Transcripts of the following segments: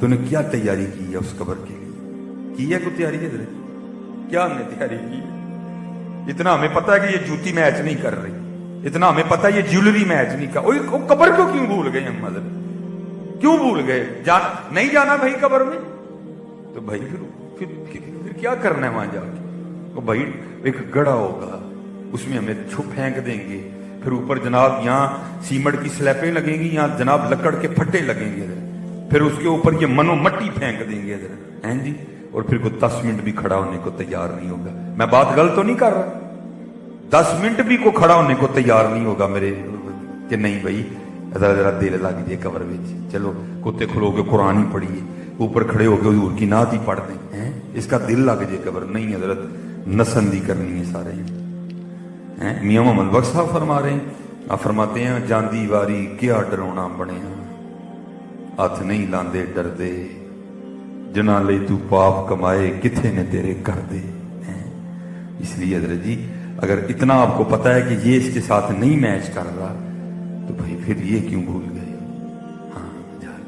تو نے کیا تیاری کی ہے اس قبر کے لیے؟ کی ہے کوئی تیاری ہے؟ کیا ہم نے تیاری کی ہے؟ اتنا ہمیں پتا ہے کہ یہ جوتی میچ نہیں کر رہی، اتنا ہمیں پتا ہے یہ جیولری میچ نہیں کر، قبر کو کیوں بھول گئے ہم؟ حضرت کیوں بھول گئے؟ نہیں جانا بھائی قبر میں تو بھائی پھر کیا کرنا ہے وہاں جا کے؟ تو بھائی ایک گڑھا ہوگا، اس میں ہمیں چھپ پھینک دیں گے، پھر اوپر جناب یہاں سیمنٹ کی سلیپیں لگیں گی، یہاں جناب لکڑ کے پھٹے لگیں گے، پھر اس کے اوپر یہ منو مٹی پھینک دیں گے ہیں جی، اور پھر کوئی 10 منٹ بھی کھڑا ہونے کو تیار نہیں ہوگا۔ میں بات غلط تو نہیں کر رہا؟ 10 منٹ بھی کو کھڑا ہونے کو تیار نہیں ہوگا میرے کہ نہیں بھائی ذرا دل لگ جائے قبر میں، چلو کتے کھلو کے قرآن ہی پڑھیے، اوپر کھڑے ہو کے حضور کی نعت ہی پڑھ دیں، اس کا دل لگ جائے قبر۔ نہیں حضرت، نسندی کرنی ہے سارے ہیں۔ میاں محمد بخش صاحب فرما رہے ہیں، آپ فرماتے ہیں جاندی واری کیا ڈرونا بنے، ہاتھ نہیں لاندے ڈر دے، جنا لئی تو پاپ کمائے کتھے نے تیرے کر دے۔ اس لیے حضرت جی اگر اتنا آپ کو پتا ہے کہ یہ اس کے ساتھ نہیں میچ کر رہا تو بھائی پھر یہ کیوں بھول گئے؟ ہاں جان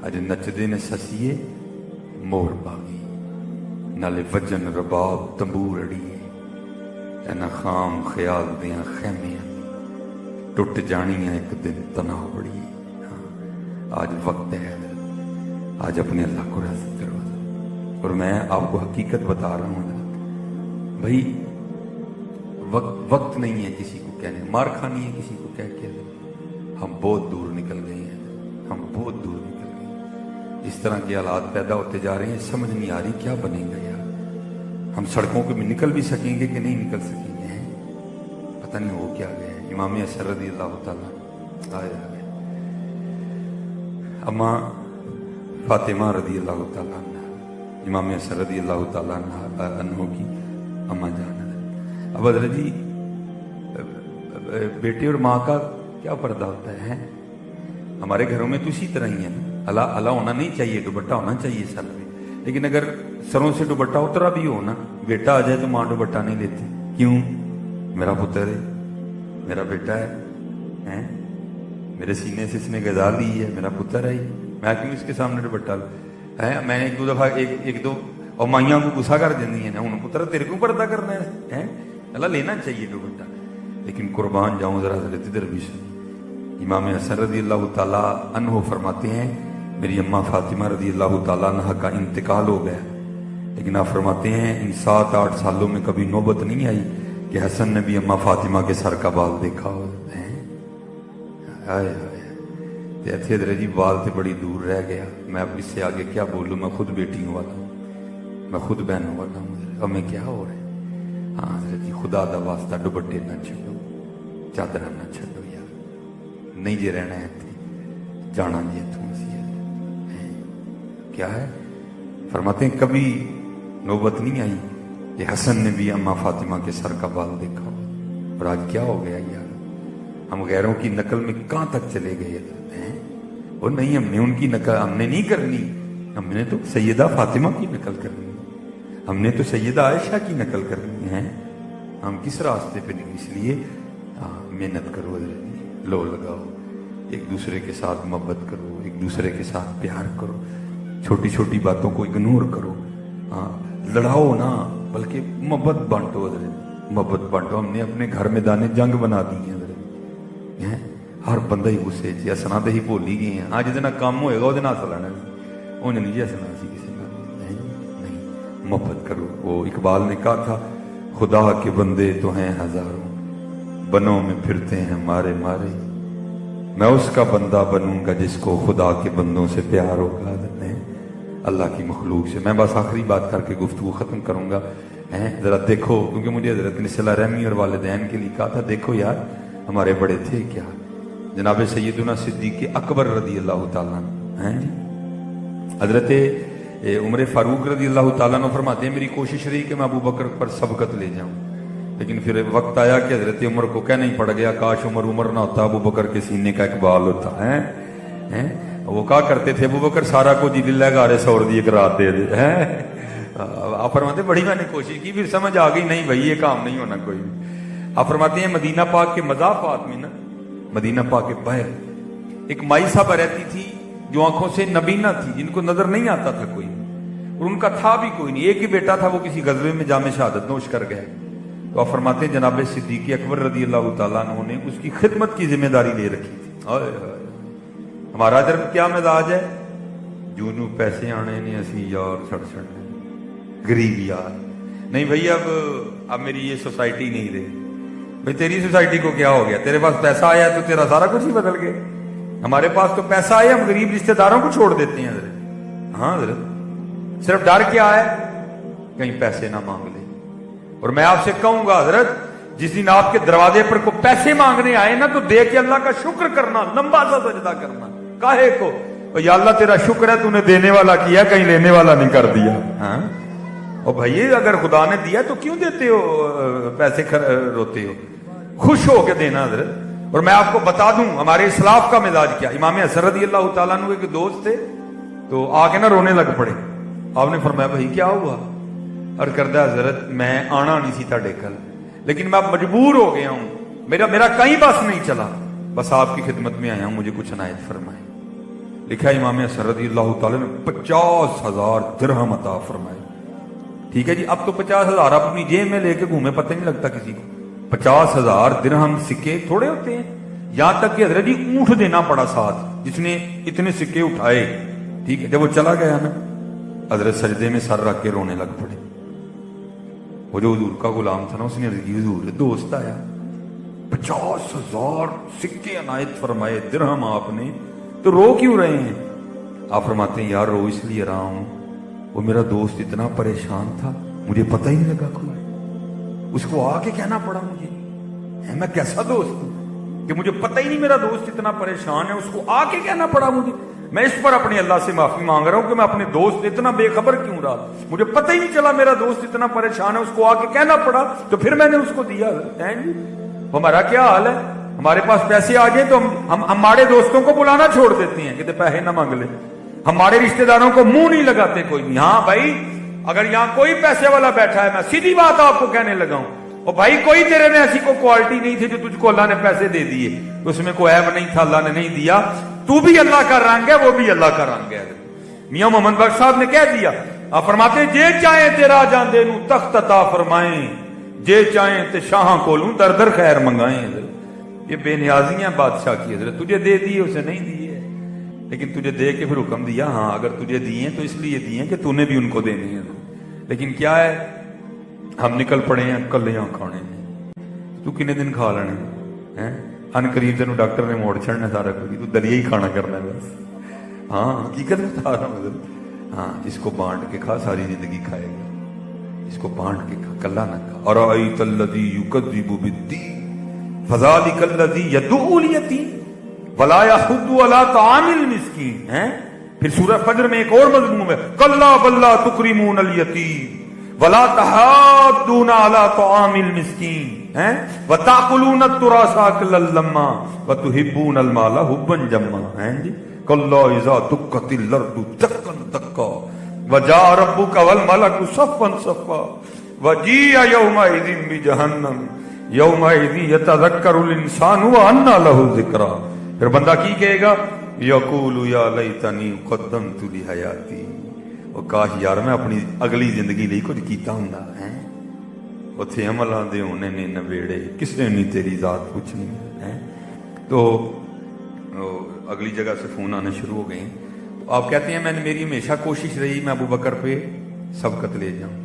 اج نچدے نے سسیے مور باغی، نالے وجن رباب تمبور اڑیے، اینا خام خیال دیاں خیمیاں ٹوٹ جانیاں ایک دن تنہا بڑی۔ آج وقت ہے، آج اپنے اللہ کو راضی کرو۔ اور میں آپ کو حقیقت بتا رہا ہوں بھائی، وقت نہیں ہے کسی کو کہنے، مار کھانی ہے کسی کو کہہ کے، ہم بہت دور نکل گئے ہیں، ہم بہت دور نکل گئے ہیں۔ اس طرح کے حالات پیدا ہوتے جا رہے ہیں، سمجھ نہیں آ رہی کیا بنے گا یار۔ ہم سڑکوں پہ نکل بھی سکیں گے کہ نہیں نکل سکیں گے، پتہ نہیں ہو کیا گئے۔ امام حسن رضی اللہ تعالیٰ آئے اماں فاطمہ رضی اللہ تعالیٰ عنہ، امام حسن رضی اللہ تعالیٰ عنہ کی اماں جان۔ اب حضرت جی بیٹے اور ماں کا کیا پردہ ہوتا ہے؟ ہمارے گھروں میں تو اسی طرح ہی ہے نا، اللہ ہونا نہیں چاہیے، دوپٹہ ہونا چاہیے سر میں، لیکن اگر سروں سے دوپٹہ اترا بھی ہو نا، بیٹا آ جائے تو ماں دوپٹہ نہیں لیتی۔ کیوں؟ میرا پتر ہے، میرا بیٹا ہے، میرے سینے سے اس نے غذا لی ہے، میرا پتر ہے، میں کیوں اس کے سامنے دوپٹہ لوں؟ میں ایک دو دفعہ ایک دو اور مائیاں کو غصہ کر دینی ہیں، ہوں پتر تیرے کو پردہ کرنا ہے، اللہ لینا چاہیے دوپٹہ۔ لیکن قربان جاؤں ذرا حضرت ادھر بھی سنی، امام حسن رضی اللہ تعالیٰ عنہ فرماتے ہیں میری اماں فاطمہ رضی اللہ تعالیٰ عنہ کا انتقال ہو گیا، لیکن آپ فرماتے ہیں ان 7-8 سالوں میں کبھی نوبت نہیں آئی کہ حسن نے بھی اماں فاطمہ کے سر کا بال دیکھا ہو۔ حضرت جی بال سے بڑی دور رہ گیا، میں اب اس سے آگے کیا بولوں؟ میں خود بیٹیوں والا ہوں، میں خود بہنوں والا ہوں، ہمیں کیا ہو رہا ہے؟ ہاں حضرت جی خدا دا واسطہ دوپٹے نہ چھڈو، چادر نہ چھڈو یار، نہیں جی رہنا ہے جانا جی اتوں اسی کیا ہے؟ فرماتے ہیں کبھی نوبت نہیں آئی کہ حسن نے بھی اماں فاطمہ کے سر کا بال دیکھا ہو، اور آج کیا ہو گیا یار؟ ہم غیروں کی نقل میں کہاں تک چلے گئے ہیں؟ اور نہیں، ہم نے ان کی نقل ہم نے نہیں کرنی، ہم نے تو سیدہ فاطمہ کی نقل کرنی، ہم نے تو سیدہ عائشہ کی نقل کرنی ہے۔ ہم کس راستے پہ نہیں؟ اس لیے محنت کرو، لو لگاؤ، ایک دوسرے کے ساتھ محبت کرو، ایک دوسرے کے ساتھ پیار کرو، چھوٹی چھوٹی باتوں کو اگنور کرو، لڑاؤ نہ بلکہ محبت بانٹو، حضرت محبت بانٹو۔ ہم نے اپنے گھر میں دانے جنگ بنا دی ہیں حضرت، ہر بندہ ہی غصے چ ہسنا تو ہی بھول ہی گئے ہیں، ہاں جہاں کام ہوئے گا وہ ہس لینا، انہیں نہیں جی ہسنا سی کسی کا، نہیں محبت کرو۔ وہ اقبال نے کہا تھا خدا کے بندے تو ہیں ہزاروں، بنوں میں پھرتے ہیں مارے مارے، میں اس کا بندہ بنوں گا جس کو خدا کے بندوں سے پیار ہوگا۔ اللہ کی مخلوق سے میں بس آخری بات کر کے گفتگو ختم کروں گا، ذرا دیکھو، کیونکہ مجھے حضرت نے صلہ رحمی اور والدین کے لیے کہا تھا، دیکھو یار ہمارے بڑے تھے کیا، جناب سیدنا صدیق اکبر رضی اللہ تعالیٰ عنہ، حضرت عمر فاروق رضی اللہ تعالیٰ عنہ فرماتے ہیں میری کوشش رہی کہ میں ابو بکر پر سبقت لے جاؤں، لیکن پھر وقت آیا کہ حضرت عمر کو کہنا ہی پڑ گیا کاش عمر نہ ہوتا، ابو بکر کے سینے کا اقبال ہوتا ہے۔ وہ کہا کرتے تھے ابو بکر سارا کو جی للہ گارے سور دی ایک رات دے دے، آپ فرماتے بڑی میں نے کوشش کی، پھر سمجھ آ گئی نہیں بھائی یہ کام نہیں ہونا کوئی بھی۔ آپ فرماتے ہیں مدینہ پاک کے مضافات میں نا، مدینہ پاک کے باہر ایک مائی صاحبہ رہتی تھی جو آنکھوں سے نبینا تھی، جن کو نظر نہیں آتا تھا کوئی، اور ان کا تھا بھی کوئی نہیں، ایک ہی بیٹا تھا، وہ کسی غزوے میں جام شہادت نوش کر گئے. تو آپ فرماتے ہیں جناب صدیق اکبر رضی اللہ تعالیٰ عنہ نے اس کی خدمت کی ذمہ داری لے رکھی تھی. ہمارا ادھر کیا مزاج ہے، جو پیسے آنے نے اسی یار چھڑ چھڑنے، غریب یار نہیں بھائی. اب میری یہ سوسائٹی نہیں رہی بھائی. تیری سوسائٹی کو کیا ہو گیا؟ تیرے پاس پیسہ آیا تو تیرا سارا کچھ ہی بدل گیا. ہمارے پاس تو پیسہ آیا، ہم غریب رشتہ داروں کو چھوڑ دیتے ہیں حضرت. ہاں حضرت، صرف ڈر کیا ہے، کہیں پیسے نہ مانگ لے. اور میں آپ سے کہوں گا حضرت، جس دن آپ کے دروازے پر کو پیسے مانگنے آئے نا، تو دیکھ کے اللہ کا شکر کرنا، لمبا سا سجدہ کرنا. کاہے کو؟ یا اللہ تیرا شکر ہے تو نے دینے والا کیا، کہیں لینے والا نہیں کر دیا. ہاں اور بھائی اگر خدا نے دیا تو کیوں دیتے ہو پیسے روتے ہو؟ خوش ہو کے دینا حضرت. اور میں آپ کو بتا دوں ہمارے اسلاف کا مزاج کیا. امام حسن رضی اللہ تعالیٰ عنہ کے دوست تھے، تو آ کے نہ رونے لگ پڑے. آپ نے فرمایا بھائی کیا ہوا؟ اور کردہ حضرت میں آنا نہیں سی تھا کل، لیکن میں مجبور ہو گیا ہوں، میرا کہیں بس نہیں چلا، بس آپ کی خدمت میں آیا ہوں، مجھے کچھ عنایت فرمائے. لکھا ہے امام حسن رضی اللہ تعالیٰ نے 50,000 درہم عطا فرمائے. ٹھیک ہے جی، اب تو 50,000 آپ اپنی جیب میں لے کے گھومے، پتہ نہیں لگتا کسی کو. 50,000 درہم سکے تھوڑے ہوتے ہیں. یہاں تک کہ حضرت جی اونٹ دینا پڑا ساتھ، جس نے اتنے سکے اٹھائے. ٹھیک ہے، جب وہ چلا گیا نا، حضرت سجدے میں سر رکھ کے رونے لگ پڑے. وہ جو حضور کا غلام تھا نا، اس نے عرض کی حضور دوست آیا، 50,000 سکے عنایت فرمائے درہم آپ نے، تو رو کیوں رہے ہیں؟ آپ فرماتے ہیں یار رو اس لیے رہا ہوں، وہ میرا دوست اتنا پریشان تھا، مجھے پتہ ہی نہیں لگا کوئی، اس کو آ کے کہنا پڑا مجھے. میں کیسا دوست ہوں کہ مجھے پتہ ہی نہیں میرا دوست اتنا پریشان ہے، اس کو آ کے کہنا پڑا مجھے. میں اس پر اپنے اللہ سے معافی مانگ رہا ہوں کہ میں اپنے دوست اتنا بے خبر کیوں رہا، مجھے پتہ ہی نہیں چلا میرا دوست اتنا پریشان ہے، اس کو آ کے کہنا پڑا تو پھر میں نے اس کو دیا. ہمارا کیا حال ہے؟ ہمارے پاس پیسے آ جائیں تو ہم ہمارے دوستوں کو بلانا چھوڑ دیتے ہیں کہ پیسے نہ مانگ لے. ہمارے رشتہ داروں کو منہ نہیں لگاتے کوئی نہیں. ہاں بھائی اگر یہاں کوئی پیسے والا بیٹھا ہے، میں سیدھی بات آپ کو کہنے لگا ہوں، اور بھائی کوئی تیرے میں ایسی کوئی کوالٹی نہیں تھی جو تجھ کو اللہ نے پیسے دے دیے، اس میں کوئی عیب نہیں تھا، اللہ نے نہیں دیا. تو بھی اللہ کا رنگ ہے، وہ بھی اللہ کا رنگ ہے. میاں محمد بخش صاحب نے کہہ دیا، آپ فرماتے جے چاہیں تیرا جان دے نو تخت عطا فرمائیں، جے چاہیں تے شاہاں کولوں در در خیر منگائیں. یہ بے نیازیاں بادشاہ کی حضرت، تجھے دے دیے اسے نہیں دیے، لیکن تجھے دے کے پھر حکم دیا ہاں اگر تجھے دیے تو اس لیے دیے کہ تو نے بھی ان کو دینے ہیں. لیکن کیا ہے، ہم نکل پڑے ہیں کلیاں کھانے میں. تو کنے دن کھا لینے ہیں؟ ان قریب تینوں ڈاکٹر نے موڑ چھڑنا سارا کچھ، تو دلیا ہی کھانا کرنا ہے بس. ہاں حقیقت بتا رہا ہوں. ہاں جس کو بانٹ کے کھا ساری زندگی کھائے گا، جس کو بانٹ کے کھا کلا نہ کھا. ارائیت الذی یکذب بالدین فذلک الذی یدعو الیتیم ولا یحض علی طعام المسکین. پھر سورہ فجر میں ایک اور مضمون ہے، کلا بل لا تکرمون الیتیم ولا تحاضون علی طعام المسکین وتأکلون التراث اکلا لما وتحبون المال حبا جما. کلا اذا دکت الارض دکا دکا وجاء ربک والملک صفا صفا وجیء یومئذ بجہنم یومئذ یتذکر الانسان وانى له الذکریٰ. پھر بندہ کی کہے گا، یقول یا لیتنی قدمت لحیاتی، وہ کاش یار میں اپنی اگلی زندگی ਲਈ کچھ کیتا ہوں. اتھے عملاں دے ہونے نے نبیڑے، کس نے نہیں تیری ذات پوچھنی. تو اگلی جگہ سے فون آنے شروع ہو گئے. تو آپ کہتے ہیں میری ہمیشہ کوشش رہی میں ابو بکر پہ سبقت لے جاؤں.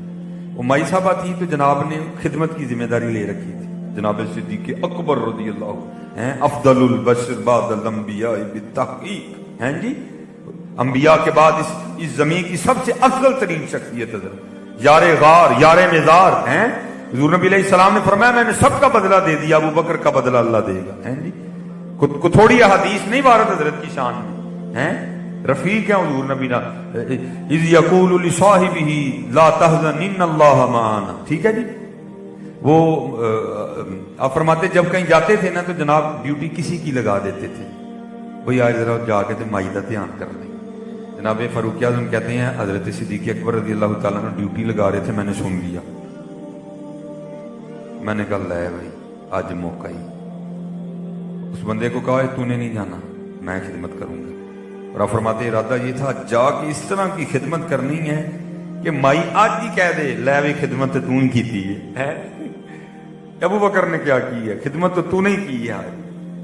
وہ مائی صاحبہ تھی تو جناب نے خدمت کی ذمہ داری لے رکھی تھی. جناب صدیق اکبر رضی اللہ افضل البشر بعد الانبیاء بالتحقیق. جی انبیاء کے بعد اس زمین کی سب سے افضل ترین شخصیت ہے، یار غار، یار مزار. حضور نبی علیہ السلام نے فرمایا میں نے سب کا بدلہ دے دیا، ابو بکر کا بدلہ اللہ دے گا. جی کو تھوڑی حدیث نہیں وارد حضرت کی شان میں. رفیق ہیں حضور نبی نا، اذ یقول لصاحبہ لا تحزن ان اللہ معنا. ٹھیک ہے جی. وہ آپ فرماتے جب کہیں جاتے تھے نا تو جناب ڈیوٹی کسی کی لگا دیتے تھے، وہی آج ذرا جا کے مائی کا دھیان کر لیں. جناب فاروق اعظم کہتے ہیں حضرت صدیق اکبر رضی اللہ تعالیٰ نے ڈیوٹی لگا رہے تھے، میں نے سن لیا. میں نے کہا لے بھائی آج موقع ہی. اس بندے کو کہا تو نے نہیں جانا، میں خدمت کروں گا. اور آپ فرماتے ارادہ یہ تھا جا کے اس طرح کی خدمت کرنی ہے کہ مائی آج ہی کہہ دے لے بھی خدمت تو ہی کی ہے. ابو بکر نے کیا کی ہے؟ خدمت تو تو نہیں کی ہے.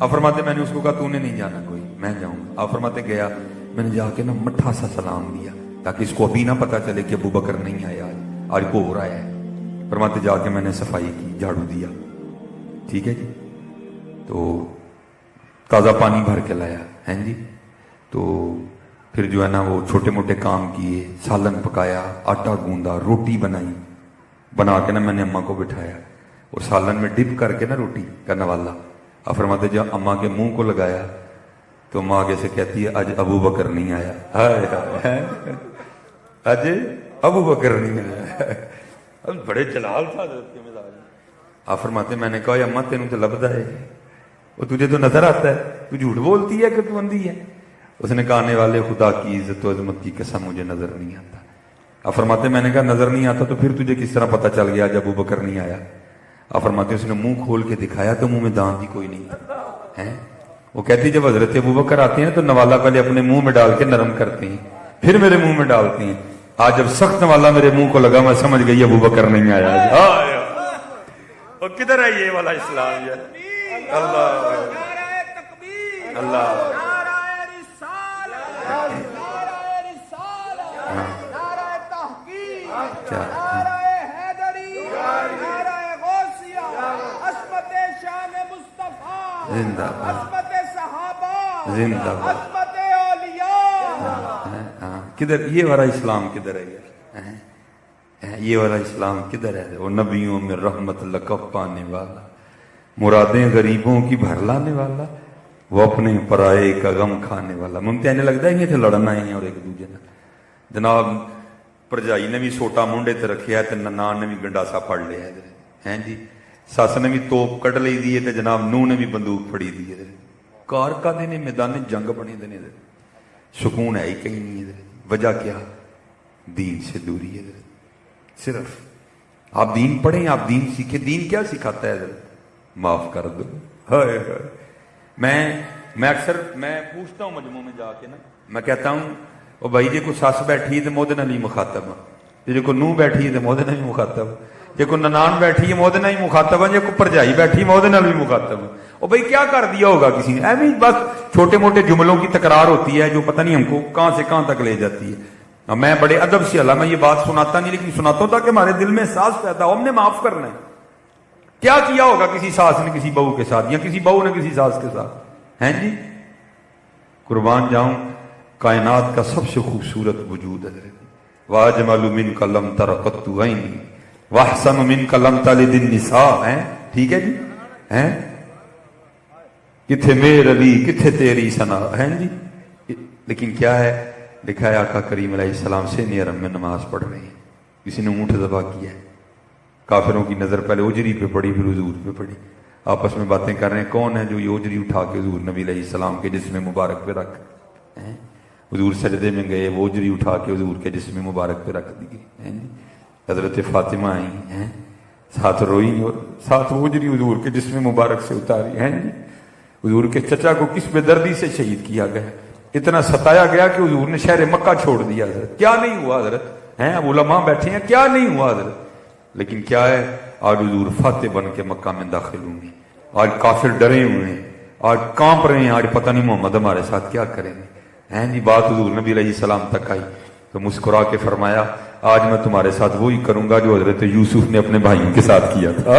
آپ فرماتے میں نے اس کو کہا تو نے نہیں جانا کوئی، میں جاؤں گا. آپ فرماتے گیا، میں نے جا کے نا مٹھا سا سلام دیا تاکہ اس کو ابھی نہ پتا چلے کہ ابو بکر نہیں آیا، آج کو ہو رہا ہے. فرماتے جا کے میں نے صفائی کی، جھاڑو دیا. ٹھیک ہے جی. تو تازہ پانی بھر کے لایا ہے جی. تو پھر جو ہے نا وہ چھوٹے موٹے کام کیے، سالن پکایا، آٹا گوندا، روٹی بنائی. بنا کے نا میں نے اماں کو بٹھایا اور سالن میں ڈپ کر کے نا روٹی کا نوالا. آپ فرماتے جب اماں کے منہ کو لگایا تو اماں آگے سے کہتی ہے آج ابو بکر نہیں آیا. آج ابو بکر نہیں آیا. بڑے جلال تھا حضرت کے مزاج. آپ فرماتے میں نے کہا اماں تینوں تو لبدا ہے، وہ تجھے تو نظر آتا ہے، تو جھوٹ بولتی ہے کہ تو اندھی ہے. اس نے کہا آنے والے خدا کی عزت و عظمت کی قسم مجھے نظر نہیں آتا. آپ فرماتے میں نے کہا نظر نہیں آتا تو پھر تجھے کس طرح پتا چل گیا آج ابو بکر نہیں آیا؟ آپ فرماتے اس نے منہ کھول کے دکھایا تو منہ میں دانت ہی کوئی نہیں تھا. وہ کہتی جب حضرت ابو بکر آتے ہیں تو نوالا پہلے اپنے منہ میں ڈال کے نرم کرتے ہیں پھر میرے منہ میں ڈالتے ہیں. آج جب سخت نوالا میرے منہ کو لگا میں سمجھ گئی ابو بکر نہیں آیا. وہ کدھر ہے یہ والا اسلام؟ اللہ اللہ زندہ زندہ کدھر یہ والا اسلام کدھر ہے یار؟ یہ والا اسلام کدھر ہے؟ وہ نبیوں میں رحمت لقب پانے والا، مرادیں غریبوں کی بھر لانے والا، وہ اپنے پرائے کا غم کھانے والا. ممتع نے لگتا ہے یہ تھے لڑنا ہی اور ایک دوجے نے. جناب پرجائی نے بھی سوٹا مونڈے تے رکھیا ہے تے ننان نے بھی گنڈاسا پھڑ لیا ہے جی. سس نے بھی توپ کٹ لی دی ہے جناب نوح نے بھی بندوق پھڑی دی ہے. کار کا دینے میدان جنگ بنے دینے سکون ہے ہی کہیں نہیں ہے. وجہ کیا؟ دین سے دوری ہے. صرف آپ دین پڑھیں، آپ دین سیکھیں. دین کیا سکھاتا ہے؟ معاف کر دو. میں اکثر میں پوچھتا ہوں مجموعوں میں جا کے نا، میں کہتا ہوں او بھائی جی کو سس بیٹھی ہے تو مودے نال ہی مخاطب ہے، جی کو نوح بیٹھی ہے تو مودے نال ہی مخاطب ہے، جی کو ننان بیٹھی ہے مودے نال ہی مخاطب ہے، جی کو پرجائی بیٹھی ہے مودے نال بھی مخاطب ہے. او بھائی کیا کر دیا ہوگا کسی نے؟ ایویں بس چھوٹے موٹے جملوں کی تکرار ہوتی ہے جو پتہ نہیں ہم کو کہاں سے کہاں تک لے جاتی ہے. میں بڑے ادب سے اللہ میں یہ بات سناتا نہیں لیکن سناتا ہوں تاکہ ہمارے دل میں احساس پیدا ہو ہم نے معاف کرنا ہے. کیا کیا ہوگا کسی ساس نے کسی بہو کے ساتھ یا کسی بہو نے کسی ساس کے ساتھ ہیں جی؟ قربان جاؤں کائنات کا سب سے خوبصورت وجود ہے. واجمل منک لم تر قط عینی واحسن منک لم تلد النساء. ہیں ٹھیک ہے جی؟ ہیں کتھے میرے علی کتھے تیری ثنا ہیں جی. لیکن کیا ہے لکھا ہے آقا کریم علیہ السلام سے نیرم میں نماز پڑھ رہے ہیں، کسی نے اونٹ ذبح کیا ہے، کافروں کی نظر پہلے اجری پہ پڑی پھر حضور پہ پڑی. آپس میں باتیں کر رہے ہیں کون ہے جو یہ اجری اٹھا کے حضور نبی علیہ السلام کے جسم مبارک پہ رکھ. حضور سجدے میں گئے وہ اجری اٹھا کے حضور کے جسم مبارک پہ رکھ دی گئی. حضرت فاطمہ آئی ہیں ساتھ روئی اور ساتھ وہ اجری حضور کے جسم مبارک سے اتاری ہیں. حضور کے چچا کو کس بے دردی سے شہید کیا گیا، اتنا ستایا گیا کہ حضور نے شہر مکہ چھوڑ دیا. حضرت کیا نہیں ہوا حضرت ہیں؟ اب علماء بیٹھے ہیں کیا نہیں ہوا حضرت. لیکن کیا ہے آج حضور فاتح بن کے مکہ میں داخل ہوں گے. آج کافر ڈرے ہوئے ہیں، آج کانپ رہے ہیں، آج پتہ نہیں محمد ہمارے ساتھ کیا کریں گے ہیں جی. بات حضور نبی علیہ السلام تک آئی تو مسکرا کے فرمایا آج میں تمہارے ساتھ وہی کروں گا جو حضرت یوسف نے اپنے بھائیوں کے ساتھ کیا تھا.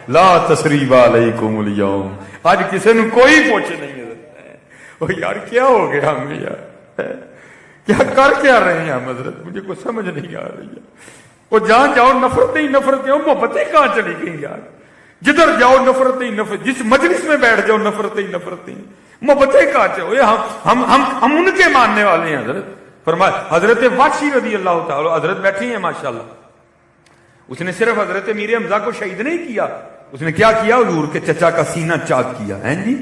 لا تثریب علیکم اليوم. آج کسی نے کوئی پوچھے نہیں حضرت. یار کیا ہو گیا ہمیں یار؟ کیا کر کیا رہے ہیں ہم حضرت؟ مجھے کوئی سمجھ نہیں آ رہی ہے. وہ جہاں جاؤ نفرتیں ہی نفرتیں، محبتیں کہاں چلی گئی یار؟ جدھر جاؤ نفرتیں ہی نفرت، جس مجلس میں بیٹھ جاؤ نفرتیں ہی نفرتیں، محبتیں کہاں چلو. ہم ان کے ماننے والے ہیں حضرت. فرمایا حضرت وحشی رضی اللہ تعالی حضرت بیٹھی ہیں ماشاءاللہ. اس نے صرف حضرت میر حمزہ کو شہید نہیں کیا، اس نے کیا کیا؟ حضور کے چچا کا سینہ چاک کیا ہیں جی،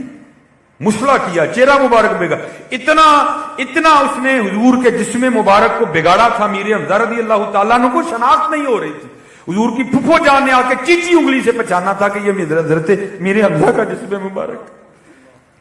مسلح کیا، چہرہ مبارک بگا. اتنا اس نے حضور کے جسم مبارک کو بگاڑا تھا. میر حمزہ رضی اللہ تعالیٰ عنہ کو شناخت نہیں ہو رہی تھی. حضور کی پھپھو جان نے آ کے چیچی انگلی سے پہچانا تھا کہ یہ حضرت میر حمزہ کا جسم مبارک.